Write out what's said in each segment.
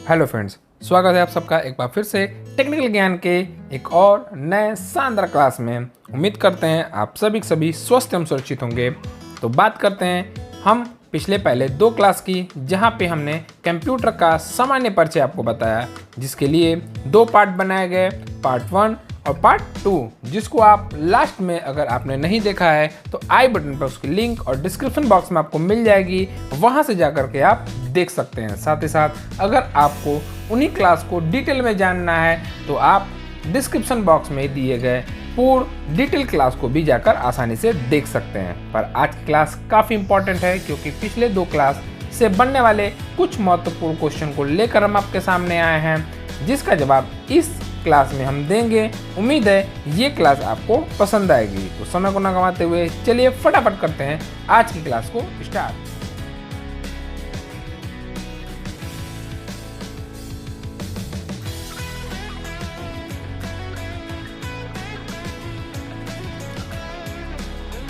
Hello friends, स्वागत है आप सबका एक बार फिर से टेक्निकल ज्ञान के एक और नए शानदार क्लास में। उम्मीद करते हैं आप सभी स्वस्थ एवं सुरक्षित होंगे। तो बात करते हैं हम पिछले पहले 2 क्लास की, जहां पे हमने कंप्यूटर का सामान्य परिचय आपको बताया, जिसके लिए 2 पार्ट बनाए गए, पार्ट 1 और पार्ट 2, जिसको आप लास्ट में अगर आपने नहीं देखा है तो आई बटन पर उसकी लिंक और डिस्क्रिप्शन बॉक्स में आपको मिल जाएगी, वहां से जाकर के आप देख सकते हैं। साथ ही साथ अगर आपको उन्हीं क्लास को डिटेल में जानना है तो आप डिस्क्रिप्शन बॉक्स में दिए गए पूर्ण डिटेल क्लास को भी जाकर आसानी से देख सकते हैं। पर आज की क्लास काफ़ी इंपॉर्टेंट है, क्योंकि पिछले 2 क्लास से बनने वाले कुछ महत्वपूर्ण क्वेश्चन को लेकर हम आपके सामने आए हैं, जिसका जवाब इस क्लास में हम देंगे। उम्मीद है ये क्लास आपको पसंद आएगी। तो समय को ना गंवाते हुए चलिए फटाफट करते हैं आज की क्लास को स्टार्ट।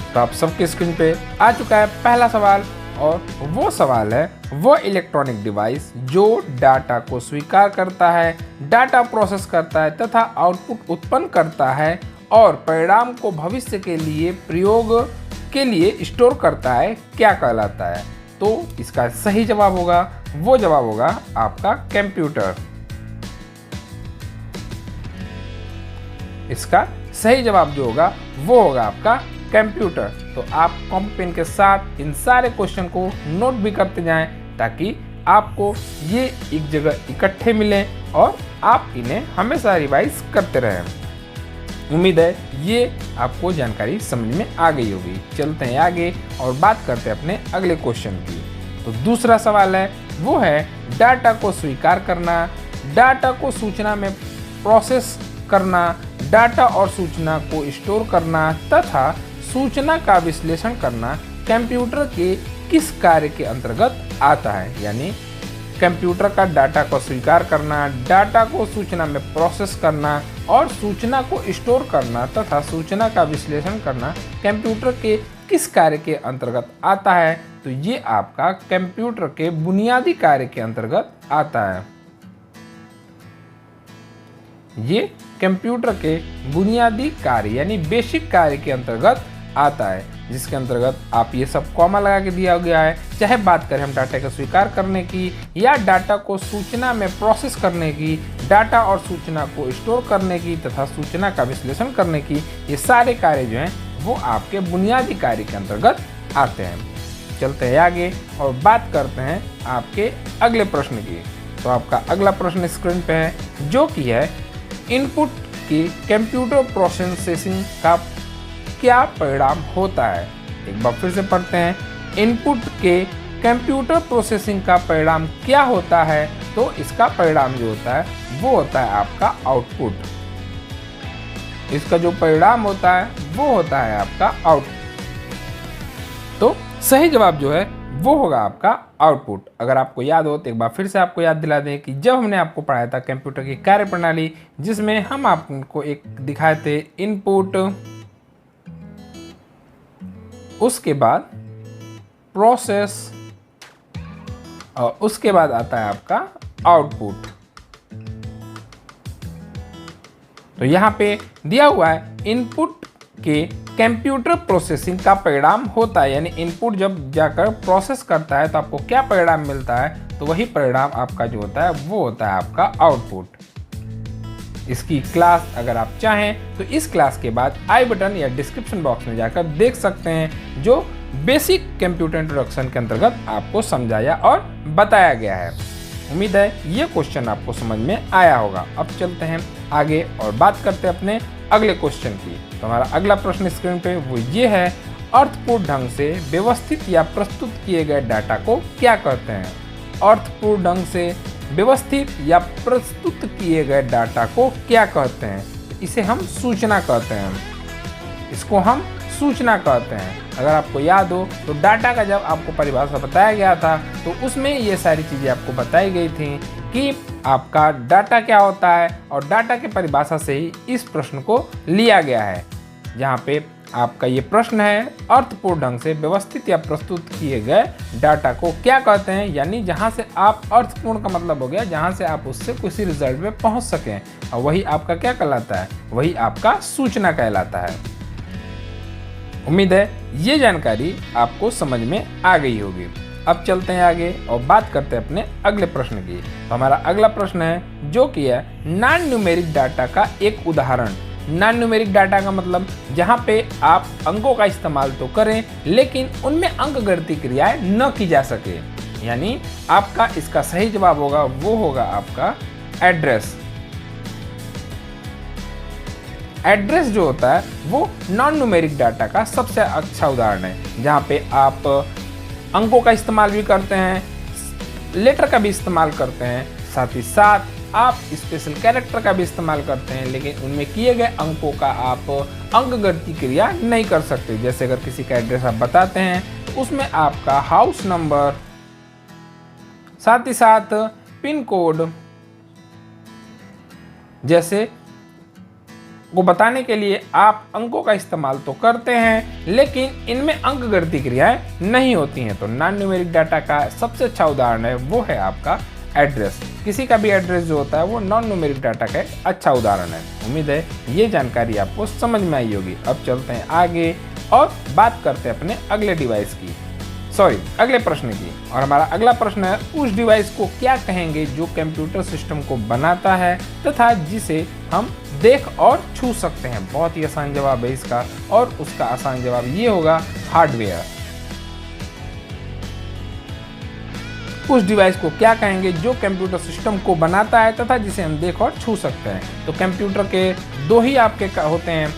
तो आप सबके स्क्रीन पे आ चुका है पहला सवाल, और वो सवाल है वो इलेक्ट्रॉनिक डिवाइस जो डाटा को स्वीकार करता है, डाटा प्रोसेस करता है तथा आउटपुट उत्पन्न करता है और परिणाम को भविष्य के लिए प्रयोग के लिए स्टोर करता है, क्या कहलाता है? तो इसका सही जवाब होगा, वो जवाब होगा आपका कंप्यूटर। इसका सही जवाब जो होगा वो होगा आपका कंप्यूटर। तो आप कॉपी पेन के साथ इन सारे क्वेश्चन को नोट भी करते जाएं, ताकि आपको ये एक जगह इकट्ठे मिलें और आप इन्हें हमेशा रिवाइज करते रहें। उम्मीद है ये आपको जानकारी समझ में आ गई होगी। चलते हैं आगे और बात करते हैं अपने अगले क्वेश्चन की। तो दूसरा सवाल है वो है डाटा को स्वीकार करना, डाटा को सूचना में प्रोसेस करना, डाटा और सूचना को स्टोर करना तथा सूचना का विश्लेषण करना कंप्यूटर के किस कार्य के अंतर्गत आता है? यानी कंप्यूटर का डाटा को स्वीकार करना, डाटा को सूचना में प्रोसेस करना और सूचना को स्टोर करना तथा सूचना का विश्लेषण करना कंप्यूटर के किस कार्य के अंतर्गत आता है? तो ये आपका कंप्यूटर के बुनियादी कार्य के अंतर्गत आता है। ये कंप्यूटर के बुनियादी कार्य यानी बेसिक कार्य के अंतर्गत आता है, जिसके अंतर्गत आप ये सब कॉमा लगा के दिया गया है। चाहे बात करें हम डाटा को स्वीकार करने की या डाटा को सूचना में प्रोसेस करने की, डाटा और सूचना को स्टोर करने की तथा सूचना का विश्लेषण करने की, ये सारे कार्य जो हैं वो आपके बुनियादी कार्य के अंतर्गत आते हैं। चलते हैं आगे और बात करते हैं आपके अगले प्रश्न की। तो आपका अगला प्रश्न स्क्रीन पे है, जो कि है इनपुट की कंप्यूटर प्रोसेसिंग का क्या परिणाम होता है? एक बार फिर से पढ़ते हैं, इनपुट के कंप्यूटर प्रोसेसिंग का परिणाम क्या होता है? तो इसका परिणाम जो होता है वो होता है आपका आउटपुट। इसका जो परिणाम होता है वो होता है आपका आउटपुट। तो सही जवाब जो है वो होगा आपका आउटपुट। अगर आपको याद हो तो एक बार फिर से आपको याद दिला दें कि जब हमने आपको पढ़ाया था कंप्यूटर की कार्य प्रणाली, जिसमें हम आपको एक दिखाए थे इनपुट, उसके बाद प्रोसेस और उसके बाद आता है आपका आउटपुट। तो यहां पे दिया हुआ है इनपुट के कंप्यूटर प्रोसेसिंग का परिणाम होता है, यानी इनपुट जब जाकर प्रोसेस करता है तो आपको क्या परिणाम मिलता है? तो वही परिणाम आपका जो होता है वो होता है आपका आउटपुट। इसकी क्लास अगर आप चाहें तो इस क्लास के बाद आई बटन या डिस्क्रिप्शन बॉक्स में जाकर देख सकते हैं, जो बेसिक कंप्यूटर इंट्रोडक्शन के अंतर्गत आपको समझाया और बताया गया है। उम्मीद है ये क्वेश्चन आपको समझ में आया होगा। अब चलते हैं आगे और बात करते हैं अपने अगले क्वेश्चन की। तो हमारा अगला प्रश्न स्क्रीन पे वो ये है, अर्थपूर्ण ढंग से व्यवस्थित या प्रस्तुत किए गए डाटा को क्या कहते हैं? अर्थपूर्ण ढंग से व्यवस्थित या प्रस्तुत किए गए डाटा को क्या कहते हैं? इसे हम सूचना कहते हैं। इसको हम सूचना कहते हैं। अगर आपको याद हो तो डाटा का जब आपको परिभाषा बताया गया था तो उसमें ये सारी चीज़ें आपको बताई गई थी कि आपका डाटा क्या होता है, और डाटा की परिभाषा से ही इस प्रश्न को लिया गया है, जहाँ पे आपका ये प्रश्न है, अर्थपूर्ण ढंग से व्यवस्थित या प्रस्तुत किए गए डाटा को क्या कहते हैं, यानी जहां से आप अर्थपूर्ण का मतलब हो गया जहां से आप उससे किसी रिजल्ट में पहुंच सकें, और वही आपका क्या कहलाता है, वही आपका सूचना कहलाता है। उम्मीद है ये जानकारी आपको समझ में आ गई होगी। अब चलते हैं आगे और बात करते हैं अपने अगले प्रश्न की। तो हमारा अगला प्रश्न है जो कि है नॉन न्यूमेरिक डाटा का एक उदाहरण। नॉन न्यूमेरिक डाटा का मतलब जहां पे आप अंकों का इस्तेमाल तो करें लेकिन उनमें अंक गणितीय क्रियाएं न की जा सके, यानी आपका इसका सही जवाब होगा वो होगा आपका एड्रेस। एड्रेस जो होता है वो नॉन न्यूमेरिक डाटा का सबसे अच्छा उदाहरण है, जहाँ पे आप अंकों का इस्तेमाल भी करते हैं, लेटर का भी इस्तेमाल करते हैं, साथ ही साथ आप स्पेशल कैरेक्टर का भी इस्तेमाल करते हैं, लेकिन उनमें किए गए अंकों का आप अंक गणितीय क्रिया नहीं कर सकते। जैसे अगर किसी का एड्रेस आप बताते हैं तो उसमें आपका हाउस नंबर, साथ ही साथ पिन कोड जैसे को बताने के लिए आप अंकों का इस्तेमाल तो करते हैं, लेकिन इनमें अंक गणितीय क्रियाएं नहीं होती हैं। तो नॉन न्यूमेरिक डाटा का सबसे अच्छा उदाहरण है वो है आपका एड्रेस। किसी का भी एड्रेस जो होता है वो नॉन न्यूमेरिक डाटा का एक अच्छा उदाहरण है। उम्मीद है ये जानकारी आपको समझ में आई होगी। अब चलते हैं आगे और बात करते हैं अपने अगले प्रश्न की। और हमारा अगला प्रश्न है उस डिवाइस को क्या कहेंगे जो कंप्यूटर सिस्टम को बनाता है तथा जिसे हम देख और छू सकते हैं। बहुत ही आसान जवाब है इसका, और उसका आसान जवाब ये होगा हार्डवेयर। उस डिवाइस को क्या कहेंगे जो कंप्यूटर सिस्टम को बनाता है तथा जिसे हम देख और छू सकते हैं। तो कंप्यूटर के दो ही आपके होते हैं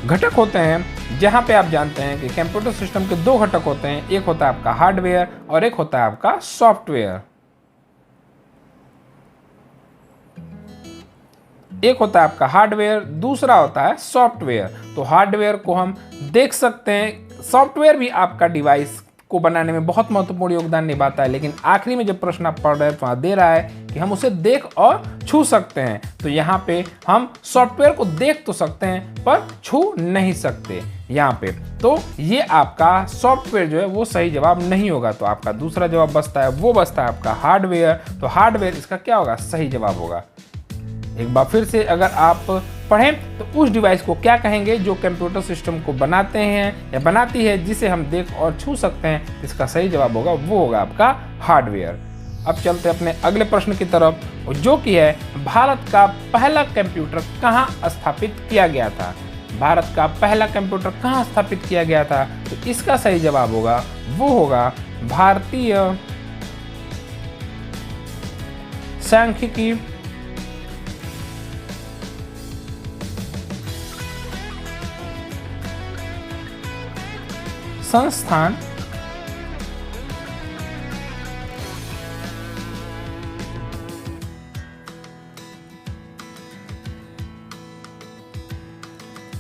घटक होते हैं, जहां पे आप जानते हैं कि कंप्यूटर सिस्टम के दो घटक होते हैं, एक होता है आपका हार्डवेयर और एक होता है आपका सॉफ्टवेयर। एक होता है आपका हार्डवेयर, दूसरा होता है सॉफ्टवेयर। तो हार्डवेयर को हम देख सकते हैं, सॉफ्टवेयर भी आपका डिवाइस को बनाने में बहुत महत्वपूर्ण योगदान निभाता है, लेकिन आखिरी में जब प्रश्न आप पढ़ रहे हैं तो वहाँ दे रहा है कि हम उसे देख और छू सकते हैं। तो यहाँ पे हम सॉफ्टवेयर को देख तो सकते हैं पर छू नहीं सकते यहाँ पे। तो ये आपका सॉफ्टवेयर जो है वो सही जवाब नहीं होगा। तो आपका दूसरा जवाब बचता है वो बचता है आपका हार्डवेयर। तो हार्डवेयर इसका क्या होगा, सही जवाब होगा। एक बार फिर से अगर आप पढ़ें तो उस डिवाइस को क्या कहेंगे जो कंप्यूटर सिस्टम को बनाते हैं या बनाती है जिसे हम देख और छू सकते हैं, इसका सही जवाब होगा वो होगा आपका हार्डवेयर। अब चलते अपने अगले प्रश्न की तरफ, जो कि है भारत का पहला कंप्यूटर कहाँ स्थापित किया गया था। भारत का पहला कंप्यूटर कहाँ स्थापित किया गया था, तो इसका सही जवाब होगा वो होगा भारतीय सांख्यिकी संस्थान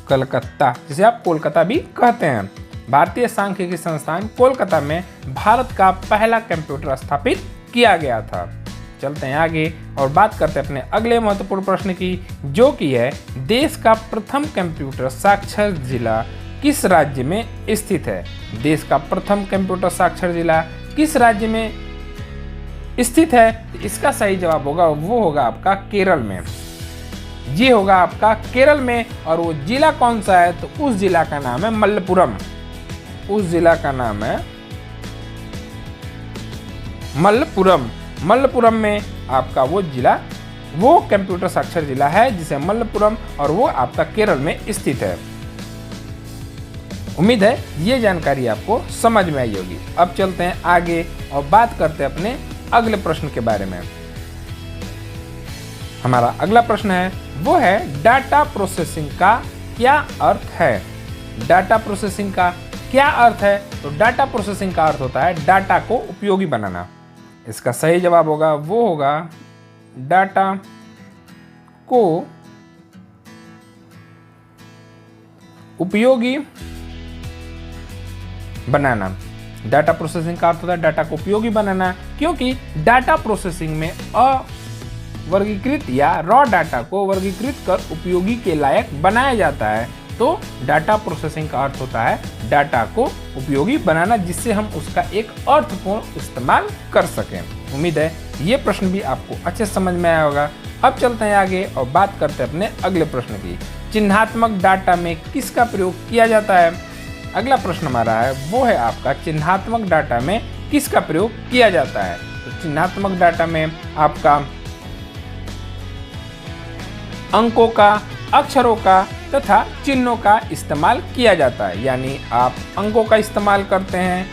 कलकत्ता, जिसे आप कोलकाता भी कहते हैं। भारतीय सांख्यिकी संस्थान कोलकाता में भारत का पहला कंप्यूटर स्थापित किया गया था। चलते हैं आगे और बात करते हैं अपने अगले महत्वपूर्ण प्रश्न की, जो कि है देश का प्रथम कंप्यूटर साक्षर जिला किस राज्य में स्थित है। देश का प्रथम कंप्यूटर साक्षर जिला किस राज्य में स्थित है, तो इसका सही जवाब होगा वो होगा आपका केरल में। ये होगा आपका केरल में। और वो जिला कौन सा है, तो उस जिला का नाम है मल्लपुरम। उस जिला का नाम है मल्लपुरम। मल्लपुरम में आपका वो जिला, वो कंप्यूटर साक्षर जिला है जिसे मल्लपुरम, और वो आपका केरल में स्थित है। उम्मीद है ये जानकारी आपको समझ में आई होगी। अब चलते हैं आगे और बात करते हैं अपने अगले प्रश्न के बारे में। हमारा अगला प्रश्न है वो है डाटा प्रोसेसिंग का क्या अर्थ है। डाटा प्रोसेसिंग का क्या अर्थ है, तो डाटा प्रोसेसिंग का अर्थ होता है डाटा को उपयोगी बनाना। इसका सही जवाब होगा वो होगा डाटा को उपयोगी बनाना। डाटा प्रोसेसिंग का अर्थ होता है डाटा को उपयोगी बनाना, क्योंकि डाटा प्रोसेसिंग में वर्गीकृत या रॉ डाटा को वर्गीकृत कर उपयोगी के लायक बनाया जाता है। तो डाटा प्रोसेसिंग का अर्थ होता है डाटा को उपयोगी बनाना, जिससे हम उसका एक अर्थपूर्ण इस्तेमाल कर सकें। उम्मीद है ये प्रश्न भी आपको अच्छे समझ में आया होगा। अब चलते हैं आगे और बात करते हैं अपने अगले प्रश्न की। चिन्हात्मक डाटा में किसका प्रयोग किया जाता है? अगला प्रश्न हमारा है वो है आपका चिन्हात्मक डाटा में किसका प्रयोग किया जाता है? तो चिन्हात्मक डाटा में आपका अंकों का, अक्षरों का तथा चिन्हों का इस्तेमाल किया जाता है। यानी आप अंकों का इस्तेमाल करते हैं,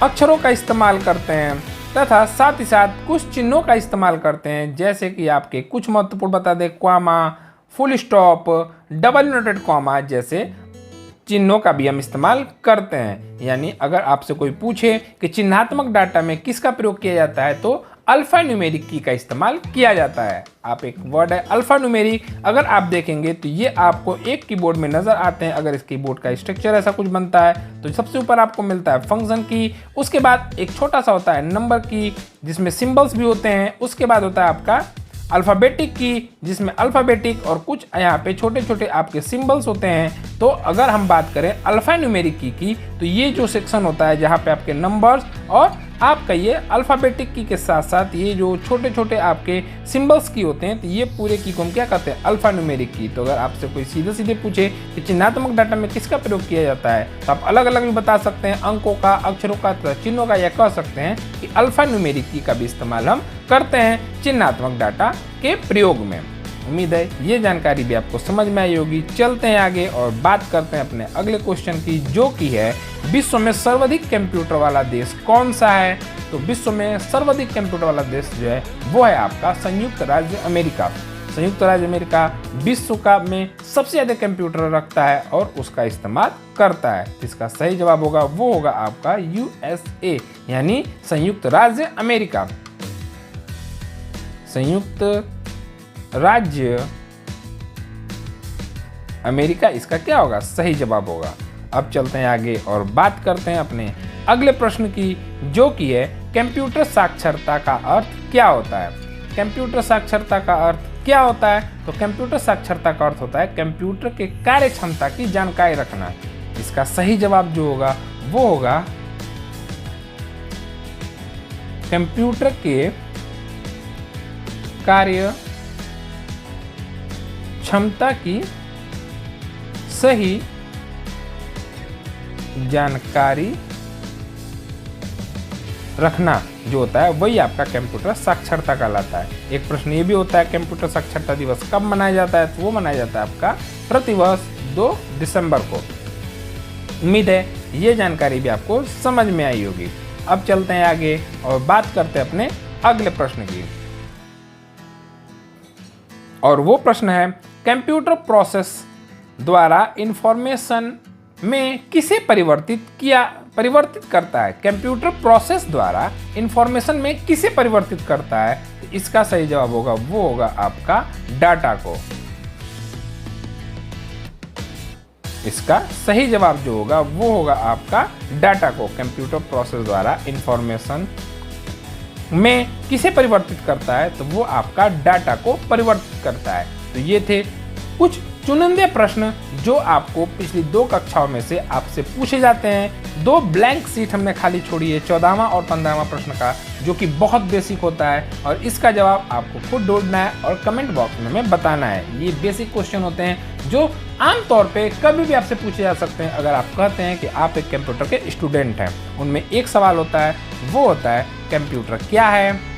अक्षरों का इस्तेमाल करते हैं तथा साथ ही साथ कुछ चिन्हों का इस्तेमाल करते हैं, जैसे कि आपके कुछ महत्वपूर्ण बता दें, comma, full stop, double inverted comma जैसे चिन्हों का भी हम इस्तेमाल करते हैं। यानी अगर आपसे कोई पूछे कि चिन्हात्मक डाटा में किसका प्रयोग किया जाता है, तो अल्फा न्यूमेरिक की का इस्तेमाल किया जाता है। आप एक वर्ड है अल्फा न्यूमेरिक, अगर आप देखेंगे तो ये आपको एक कीबोर्ड में नजर आते हैं। अगर इस कीबोर्ड का स्ट्रक्चर ऐसा कुछ बनता है तो सबसे ऊपर आपको मिलता है फंक्शन की, उसके बाद एक छोटा सा होता है नंबर की जिसमें सिंबल्स भी होते हैं, उसके बाद होता है आपका अल्फ़ाबेटिक की जिसमें अल्फ़ाबेटिक और कुछ यहाँ पे छोटे छोटे आपके सिंबल्स होते हैं। तो अगर हम बात करें अल्फ़ा न्यूमेरिक की तो ये जो सेक्शन होता है जहाँ पे आपके नंबर्स और आपका ये अल्फ़ाबेटिक की के साथ साथ ये जो छोटे छोटे आपके सिंबल्स की होते हैं, तो ये पूरे की को हम क्या कहते हैं? अल्फ़ा न्यूमेरिक की। तो अगर आपसे कोई सीधे सीधे पूछे कि चिन्हात्मक डाटा में किसका प्रयोग किया जाता है, तो आप अलग अलग भी बता सकते हैं, अंकों का, अक्षरों का, चिन्हों का, या कह सकते हैं कि अल्फ़ा न्यूमेरिक की का भी इस्तेमाल हम करते हैं चिन्हात्मक डाटा के प्रयोग में। उम्मीद है ये जानकारी भी आपको समझ में आई होगी। चलते हैं आगे और बात करते हैं अपने अगले क्वेश्चन की, जो कि है विश्व में सर्वाधिक कंप्यूटर वाला देश कौन सा है? तो विश्व में सर्वाधिक कंप्यूटर वाला देश जो है वो है आपका संयुक्त राज्य अमेरिका। संयुक्त राज्य अमेरिका विश्व का में सबसे ज़्यादा कंप्यूटर रखता है और उसका इस्तेमाल करता है। इसका सही जवाब होगा वो होगा आपका USA, यानी संयुक्त राज्य अमेरिका। संयुक्त राज्य अमेरिका इसका क्या होगा? सही जवाब होगा। अब चलते हैं आगे और बात करते हैं अपने अगले प्रश्न की, जो कि है कंप्यूटर साक्षरता का अर्थ क्या होता है? कंप्यूटर साक्षरता का अर्थ क्या होता है? तो कंप्यूटर साक्षरता का अर्थ होता है कंप्यूटर के कार्य क्षमता की जानकारी रखना। इसका सही जवाब जो होगा वो होगा कंप्यूटर के कार्य क्षमता की सही जानकारी रखना जो होता है वही आपका कंप्यूटर साक्षरता कहलाता है। एक प्रश्न ये भी होता है कंप्यूटर साक्षरता दिवस कब मनाया जाता है? तो वो मनाया जाता है आपका प्रतिवर्ष 2 दिसंबर को। उम्मीद है ये जानकारी भी आपको समझ में आई होगी। अब चलते हैं आगे और बात करते हैं अपने अगले प्रश्न की, और वो प्रश्न है कंप्यूटर प्रोसेस द्वारा इंफॉर्मेशन में किसे परिवर्तित करता है? कंप्यूटर प्रोसेस द्वारा इंफॉर्मेशन में किसे परिवर्तित करता है? तो इसका सही जवाब होगा वो होगा आपका डाटा को। इसका सही जवाब जो होगा वो होगा आपका डाटा को। कंप्यूटर प्रोसेस द्वारा इंफॉर्मेशन में किसे परिवर्तित करता है? तो वो आपका डाटा को परिवर्तित करता है। तो ये थे कुछ चुनिंदे प्रश्न जो आपको पिछली 2 कक्षाओं में से आपसे पूछे जाते हैं। 2 ब्लैंक सीट हमने खाली छोड़ी है 14वां और 15वां प्रश्न का, जो कि बहुत बेसिक होता है और इसका जवाब आपको खुद ढूंढना है और कमेंट बॉक्स में हमें बताना है। ये बेसिक क्वेश्चन होते हैं जो आमतौर पे कभी भी आपसे पूछे जा सकते हैं अगर आप कहते हैं कि आप एक कंप्यूटर के स्टूडेंट हैं। उनमें एक सवाल होता है वो होता है कंप्यूटर क्या है?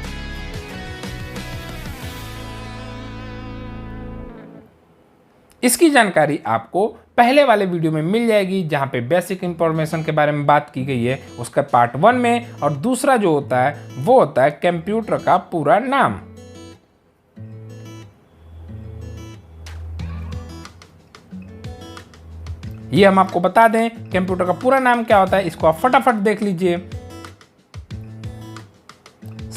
इसकी जानकारी आपको पहले वाले वीडियो में मिल जाएगी जहां पे बेसिक इंफॉर्मेशन के बारे में बात की गई है, उसका पार्ट 1 में। और दूसरा जो होता है वो होता है कंप्यूटर का पूरा नाम। ये हम आपको बता दें कंप्यूटर का पूरा नाम क्या होता है, इसको आप फटाफट देख लीजिए।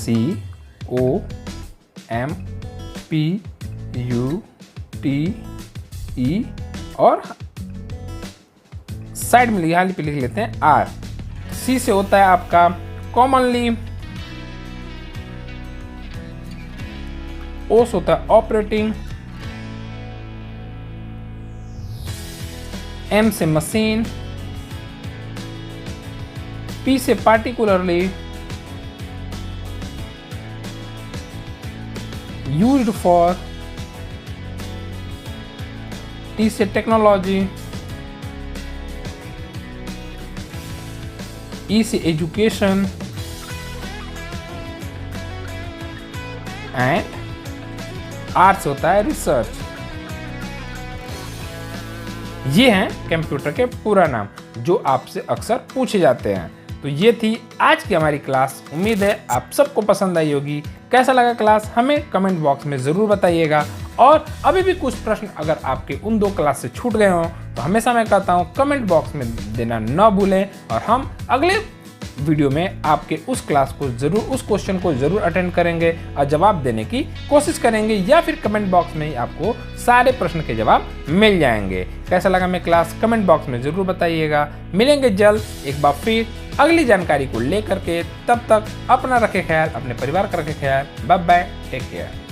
COMPUTE और साइड में यहाँ पे लिख लेते हैं R। C से होता है आपका कॉमनली। ओ से होता है ऑपरेटिंग, एम से मशीन, पी से पार्टिकुलरली, यूज्ड फॉर, टी से टेक्नोलॉजी, ई से एजुकेशन एंड आर से होता है रिसर्च। ये हैं कंप्यूटर के पूरा नाम जो आपसे अक्सर पूछे जाते हैं। तो ये थी आज की हमारी क्लास। उम्मीद है आप सबको पसंद आई होगी। कैसा लगा क्लास हमें कमेंट बॉक्स में ज़रूर बताइएगा। और अभी भी कुछ प्रश्न अगर आपके उन 2 क्लास से छूट गए हों तो हमेशा मैं कहता हूँ कमेंट बॉक्स में देना न भूलें, और हम अगले वीडियो में आपके उस क्लास को ज़रूर, उस क्वेश्चन को ज़रूर अटेंड करेंगे और जवाब देने की कोशिश करेंगे, या फिर कमेंट बॉक्स में ही आपको सारे प्रश्न के जवाब मिल जाएंगे। कैसा लगा मैं क्लास कमेंट बॉक्स में ज़रूर बताइएगा। मिलेंगे जल्द एक बार फिर अगली जानकारी को लेकर के। तब तक अपना रखें ख्याल, अपने परिवार का रखें ख्याल। Bye bye, take care.